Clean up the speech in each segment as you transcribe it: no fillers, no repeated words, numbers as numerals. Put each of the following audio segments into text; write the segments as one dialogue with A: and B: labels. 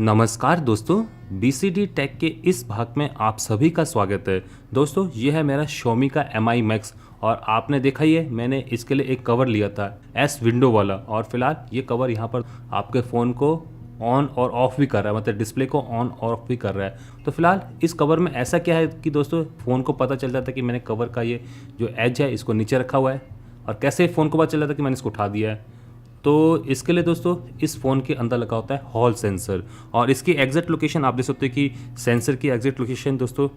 A: नमस्कार दोस्तों, BCD take के इस भाग में आप सभी का स्वागत है। दोस्तों ये है मेरा Xiaomi का Mi Max और आपने देखा ही है मैंने इसके लिए एक कवर लिया था S विंडो वाला और फिलहाल ये कवर यहाँ पर आपके फ़ोन को ऑन और ऑफ भी कर रहा है, मतलब डिस्प्ले को ऑन और ऑफ भी कर रहा है। तो फिलहाल इस कवर में ऐसा क्या है कि दोस्तों फ़ोन को पता चल जाता है कि मैंने कवर का ये जो एज है इसको नीचे रखा हुआ है और कैसे फ़ोन को पता चल जाता है कि मैंने इसको उठा दिया है। तो इसके लिए दोस्तों इस फ़ोन के अंदर लगा होता है हॉल सेंसर और इसकी एग्जैक्ट लोकेशन आप देख सकते हो कि सेंसर की एग्जैक्ट लोकेशन दोस्तों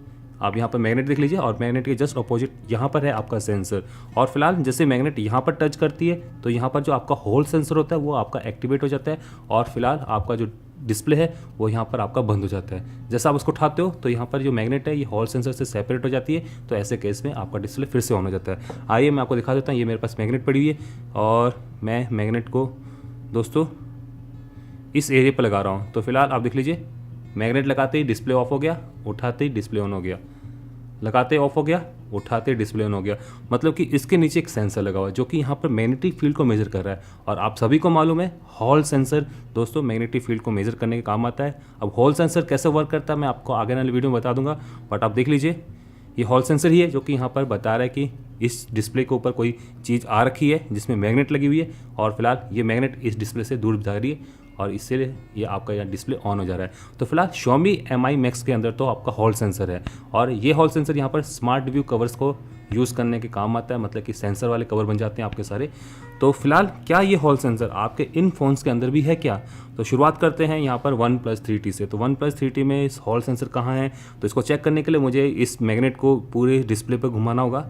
A: आप यहाँ पर मैग्नेट देख लीजिए और मैग्नेट के जस्ट अपोजिट यहाँ पर है आपका सेंसर। और फिलहाल जैसे मैग्नेट यहाँ पर टच करती है तो यहाँ पर जो आपका हॉल सेंसर होता है वो आपका एक्टिवेट हो जाता है और फिलहाल आपका जो डिस्प्ले है वो यहाँ पर आपका बंद हो जाता है। जैसा आप उसको उठाते हो तो यहाँ पर जो मैग्नेट है ये हॉल सेंसर से सेपरेट हो जाती है, तो ऐसे केस में आपका डिस्प्ले फिर से ऑन हो जाता है। आइए मैं आपको दिखा देता हूँ, ये मेरे पास मैग्नेट पड़ी हुई है और मैं मैग्नेट को दोस्तों इस एरिया पर लगा रहा हूँ। तो फिलहाल आप देख लीजिए मैग्नेट लगाते ही डिस्प्ले ऑफ हो गया, उठाते ही डिस्प्ले ऑन हो गया, लगाते ही ऑफ हो गया, उठाते ही डिस्प्ले ऑन हो गया। मतलब कि इसके नीचे एक सेंसर लगा हुआ है जो कि यहाँ पर मैग्नेटिक फील्ड को मेजर कर रहा है और आप सभी को मालूम है हॉल सेंसर दोस्तों मैग्नेटिक फील्ड को मेजर करने के काम आता है। अब हॉल सेंसर कैसे वर्क करता है मैं आपको आगे वाले वीडियो में बता दूंगा, बट आप देख लीजिए ये हॉल सेंसर ही है जो कि यहाँ पर बता रहा है कि इस डिस्प्ले के ऊपर कोई चीज़ आ रखी है जिसमें मैग्नेट लगी हुई है और फिलहाल ये मैग्नेट इस डिस्प्ले से दूर जा रही है और इससे ये आपका यहाँ डिस्प्ले ऑन हो जा रहा है। तो फिलहाल Xiaomi Mi Max के अंदर तो आपका हॉल सेंसर है और ये हॉल सेंसर यहाँ पर स्मार्ट व्यू कवर्स को यूज़ करने के काम आता है, मतलब कि सेंसर वाले कवर बन जाते हैं आपके सारे। तो फिलहाल क्या ये हॉल सेंसर आपके इन फ़ोन्स के अंदर भी है क्या? तो शुरुआत करते हैं यहाँ पर OnePlus 3T से। तो OnePlus 3T में इस हॉल सेंसर कहाँ है, तो इसको चेक करने के लिए मुझे इस मैग्नेट को पूरे डिस्प्ले पर घुमाना होगा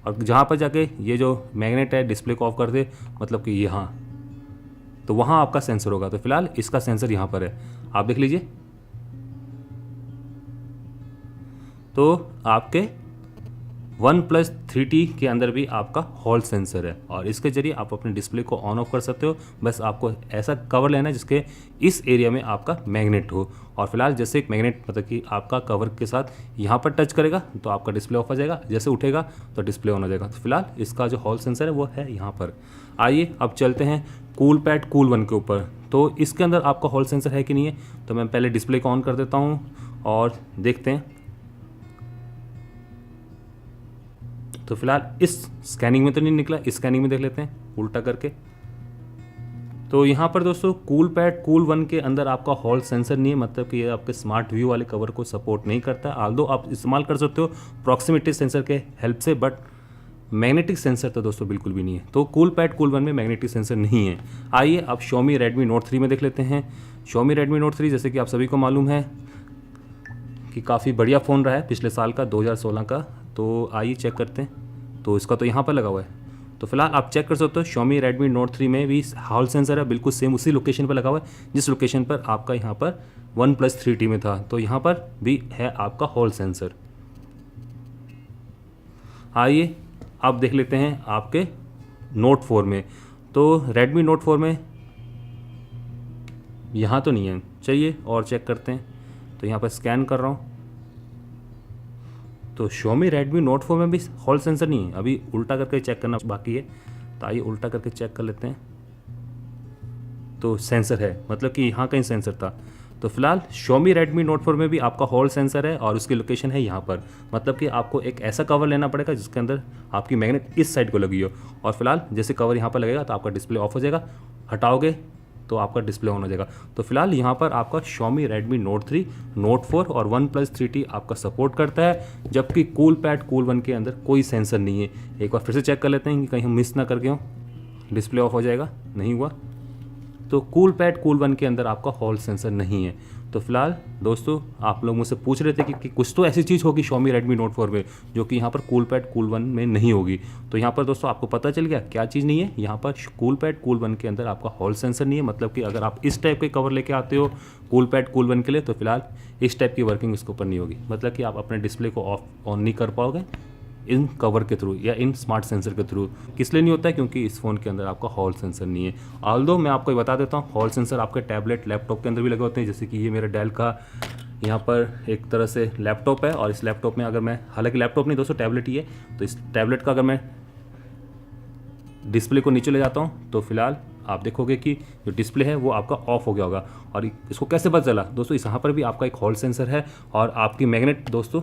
A: और जहाँ पर जाके ये जो मैग्नेट है डिस्प्ले को ऑफ कर दे, मतलब कि यहाँ, तो वहाँ आपका सेंसर होगा। तो फिलहाल इसका सेंसर यहाँ पर है, आप देख लीजिए। तो आपके OnePlus 3T के अंदर भी आपका हॉल सेंसर है और इसके जरिए आप अपने डिस्प्ले को ऑन ऑफ कर सकते हो। बस आपको ऐसा कवर लेना है जिसके इस एरिया में आपका मैग्नेट हो और फिलहाल जैसे एक मैग्नेट मतलब कि आपका कवर के साथ यहाँ पर टच करेगा तो आपका डिस्प्ले ऑफ हो जाएगा, जैसे उठेगा तो डिस्प्ले ऑन हो जाएगा। तो फिलहाल इसका जो हॉल सेंसर है वो है यहाँ पर। आइए अब चलते हैं कूलपैड कूल1 के ऊपर। तो इसके अंदर आपका हॉल सेंसर है कि नहीं है, तो मैं पहले डिस्प्ले को ऑन कर देता हूँ और देखते हैं। तो फिलहाल इस स्कैनिंग में तो नहीं निकला, इस स्कैनिंग में देख लेते हैं उल्टा करके। तो यहाँ पर दोस्तों कूलपैड कूल1 के अंदर आपका हॉल सेंसर नहीं है, मतलब कि ये आपके स्मार्ट व्यू वाले कवर को सपोर्ट नहीं करता है। आल्दो आप इस्तेमाल कर सकते हो प्रॉक्सिमिटी सेंसर के हेल्प से, बट मैग्नेटिक सेंसर तो दोस्तों बिल्कुल भी नहीं है। तो कूलपैड कूल1 में मैग्नेटिक सेंसर नहीं है। आइए अब Xiaomi Redmi Note 3 में देख लेते हैं। Xiaomi Redmi Note 3 जैसे कि आप सभी को मालूम है कि काफ़ी बढ़िया फ़ोन रहा है पिछले साल का 2016 का। तो आइए चेक करते हैं। तो इसका तो यहाँ पर लगा हुआ है, तो फिलहाल आप चेक कर सकते हो Xiaomi Redmi Note 3 में भी हॉल सेंसर है, बिल्कुल सेम उसी लोकेशन पर लगा हुआ है जिस लोकेशन पर आपका यहाँ पर OnePlus 3T में था। तो यहाँ पर भी है आपका हॉल सेंसर। आइए अब देख लेते हैं आपके Note 4 में। तो Redmi Note 4 में यहाँ तो नहीं है, चलिए और चेक करते हैं। तो यहाँ पर स्कैन कर रहा हूँ तो Xiaomi Redmi Note 4 में भी हॉल सेंसर नहीं है, अभी उल्टा करके चेक करना बाकी है। तो आइए उल्टा करके चेक कर लेते हैं। तो सेंसर है, मतलब कि यहाँ कहीं सेंसर था। तो फिलहाल Xiaomi Redmi Note 4 में भी आपका हॉल सेंसर है और उसकी लोकेशन है यहाँ पर, मतलब कि आपको एक ऐसा कवर लेना पड़ेगा जिसके अंदर आपकी मैग्नेट इस साइड को लगी हो और फिलहाल जैसे कवर यहाँ पर लगेगा तो आपका डिस्प्ले ऑफ हो जाएगा, हटाओगे तो आपका डिस्प्ले ऑन हो जाएगा। तो फिलहाल यहाँ पर आपका Xiaomi Redmi Note 3, Note 4 और OnePlus 3T आपका सपोर्ट करता है, जबकि कूलपैड कूल1 के अंदर कोई सेंसर नहीं है। एक बार फिर से चेक कर लेते हैं कि कहीं हम मिस ना करके हो, डिस्प्ले ऑफ हो जाएगा, नहीं हुआ। तो कूलपैड कूल1 के अंदर आपका हॉल सेंसर नहीं है। तो फिलहाल दोस्तों आप लोग मुझसे पूछ रहे थे कि कुछ तो ऐसी चीज़ होगी Xiaomi Redmi Note 4 में जो कि यहाँ पर कूलपैड कूल1 में नहीं होगी। तो यहाँ पर दोस्तों आपको पता चल गया क्या चीज़ नहीं है। यहाँ पर कूलपैड कूल1 के अंदर आपका हॉल सेंसर नहीं है, मतलब कि अगर आप इस टाइप के कवर लेके आते हो कूलपैड कूल1 के लिए तो फिलहाल इस टाइप की वर्किंग इसके ऊपर नहीं होगी, मतलब कि आप अपने डिस्प्ले को ऑफ ऑन नहीं कर पाओगे इन कवर के थ्रू या इन स्मार्ट सेंसर के थ्रू। किस लिए नहीं होता है, क्योंकि इस फ़ोन के अंदर आपका हॉल सेंसर नहीं है। ऑल्दो मैं आपको बता देता हूँ हॉल सेंसर आपके टैबलेट लैपटॉप के अंदर भी लगे होते हैं, जैसे कि ये मेरा डेल का यहाँ पर एक तरह से लैपटॉप है और इस लैपटॉप में अगर मैं, हालांकि लैपटॉप नहीं दोस्तों टैबलेट ही है, तो इस टैबलेट का अगर मैं डिस्प्ले को नीचे ले जाता हूँ तो फिलहाल आप देखोगे कि जो डिस्प्ले है वो आपका ऑफ हो गया होगा। और इसको कैसे पता चला दोस्तों, इस यहाँ पर भी आपका एक हॉल सेंसर है और आपकी मैग्नेट दोस्तों,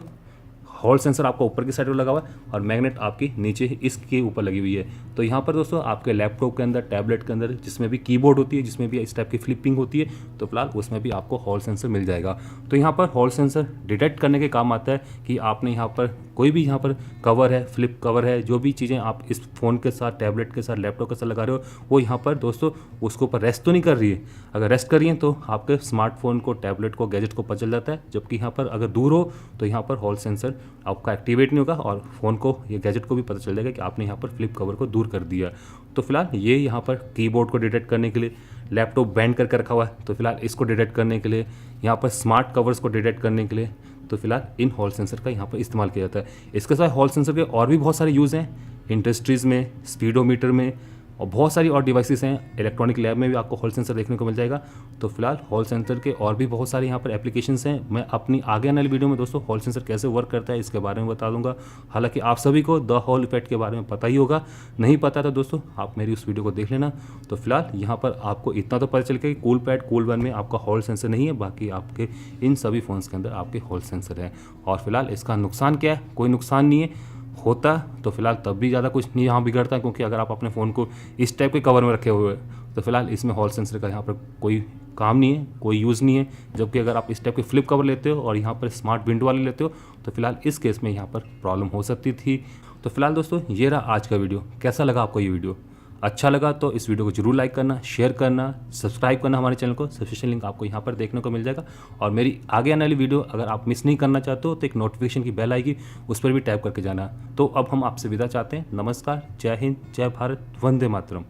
A: हॉल सेंसर आपका ऊपर की साइड में लगा हुआ है और मैग्नेट आपकी नीचे इसके ऊपर लगी हुई है। तो यहाँ पर दोस्तों आपके लैपटॉप के अंदर, टैबलेट के अंदर, जिसमें भी कीबोर्ड होती है, जिसमें भी इस टाइप की फ्लिपिंग होती है, तो फिलहाल उसमें भी आपको हॉल सेंसर मिल जाएगा। तो यहाँ पर हॉल सेंसर डिटेक्ट करने के काम आता है कि आपने यहाँ पर कोई भी यहाँ पर कवर है, फ्लिप कवर है, जो भी चीज़ें आप इस फ़ोन के साथ, टैबलेट के साथ, लैपटॉप के साथ लगा रहे हो, वो यहाँ पर दोस्तों उसके ऊपर रेस्ट तो नहीं कर रही है। अगर रेस्ट कर रही है तो आपके स्मार्टफोन को, टैबलेट को, गैजेट को पता चल जाता है। जबकि यहाँ पर अगर दूर हो तो यहाँ पर हॉल सेंसर आपका एक्टिवेट नहीं होगा और फ़ोन को या गैजेट को भी पता चल जाएगा कि आपने यहाँ पर फ्लिप कवर को दूर कर दिया। तो फिलहाल ये यहाँ पर कीबोर्ड को डिटेक्ट करने के लिए, लैपटॉप बैंड करके रखा हुआ है तो फिलहाल इसको डिटेक्ट करने के लिए, यहाँ पर स्मार्ट कवर्स को डिटेक्ट करने के लिए, तो फिलहाल इन हॉल सेंसर का यहाँ पर इस्तेमाल किया जाता है। इसके साथ हॉल सेंसर के और भी बहुत सारे यूज़ हैं, इंडस्ट्रीज़ में, स्पीडोमीटर में और बहुत सारी और डिवाइसेस हैं। इलेक्ट्रॉनिक लैब में भी आपको हॉल सेंसर देखने को मिल जाएगा। तो फिलहाल हॉल सेंसर के और भी बहुत सारे यहाँ पर एप्लीकेशंस हैं। मैं अपनी आगे आने वाली वीडियो में दोस्तों हॉल सेंसर कैसे वर्क करता है इसके बारे में बता दूंगा। हालांकि आप सभी को द हॉल इफेक्ट के बारे में पता ही होगा, नहीं पता तो दोस्तों आप मेरी उस वीडियो को देख लेना। तो फिलहाल यहाँ पर आपको इतना तो पता चल गया कि कूलपैड कूल वन में आपका हॉल सेंसर नहीं है, बाकी आपके इन सभी फ़ोन्स के अंदर आपके हॉल सेंसर है। और फिलहाल इसका नुकसान क्या है? कोई नुकसान नहीं है। होता तो फिलहाल तब भी ज़्यादा कुछ नहीं यहाँ बिगड़ता, क्योंकि अगर आप अपने फ़ोन को इस टाइप के कवर में रखे हुए हैं तो फिलहाल इसमें हॉल सेंसर का यहाँ पर कोई काम नहीं है, कोई यूज़ नहीं है। जबकि अगर आप इस टाइप के फ्लिप कवर लेते हो और यहाँ पर स्मार्ट विंडो वाले लेते हो तो फिलहाल इस केस में यहाँ पर प्रॉब्लम हो सकती थी। तो फिलहाल दोस्तों ये रहा आज का वीडियो। कैसा लगा आपको ये वीडियो? अच्छा लगा तो इस वीडियो को जरूर लाइक करना, शेयर करना, सब्सक्राइब करना हमारे चैनल को। सब्सक्रिप्शन लिंक आपको यहाँ पर देखने को मिल जाएगा। और मेरी आगे आने वाली वीडियो अगर आप मिस नहीं करना चाहते हो तो एक नोटिफिकेशन की बेल आएगी, उस पर भी टैप करके जाना। तो अब हम आपसे विदा चाहते हैं। नमस्कार, जय हिंद, जय भारत, वंदे मातरम।